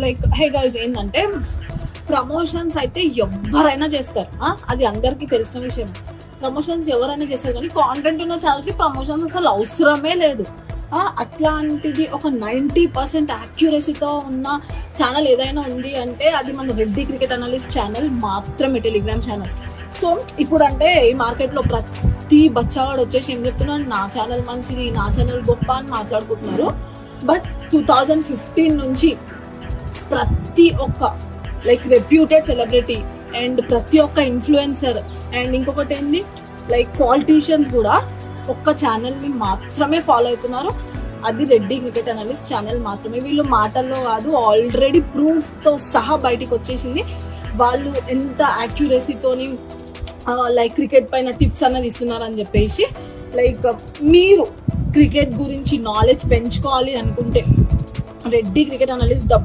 Like hey guys, ఏంటంటే promotions అయితే ఎవరైనా చేస్తారు, అది అందరికీ తెలిసిన విషయం. ప్రమోషన్స్ ఎవరైనా చేస్తారు, కానీ కాంటెంట్ ఉన్న ఛానల్కి ప్రమోషన్స్ అసలు అవసరమే లేదు. అట్లాంటిది ఒక 90% యాక్యురసీతో ఉన్న ఛానల్ ఏదైనా ఉంది అంటే అది మన రెడ్డి క్రికెట్ అనలిస్ట్ ఛానల్ మాత్రమే, టెలిగ్రామ్ ఛానల్. సో ఇప్పుడు అంటే ఈ మార్కెట్లో ప్రతి బచ్చావాడు వచ్చేసి ఏం చెప్తున్నాడు, నా ఛానల్ మంచిది, నా ఛానల్ గొప్ప అని మాట్లాడుకుంటున్నారు. బట్ 2015 నుంచి ప్రతి ఒక్క లైక్ రెప్యూటెడ్ సెలబ్రిటీ అండ్ ప్రతి ఒక్క ఇన్ఫ్లుయెన్సర్ అండ్ ఇంకొకటి ఏంది లైక్ పాలిటీషియన్స్ కూడా ఒక్క ఛానల్ని మాత్రమే ఫాలో అవుతున్నారు, అది రెడ్డి క్రికెట్ అనలిస్ట్ ఛానల్ మాత్రమే. వీళ్ళు మాటల్లో కాదు, ఆల్రెడీ ప్రూఫ్స్తో సహా బయటికి వచ్చేసింది వాళ్ళు ఎంత యాక్యురసీతోని లైక్ క్రికెట్ పైన టిప్స్ అన్నది ఇస్తున్నారని చెప్పేసి. లైక్ మీరు క్రికెట్ గురించి నాలెడ్జ్ పెంచుకోవాలి అనుకుంటే రెడ్డి క్రికెట్ అనలిస్ట్ ద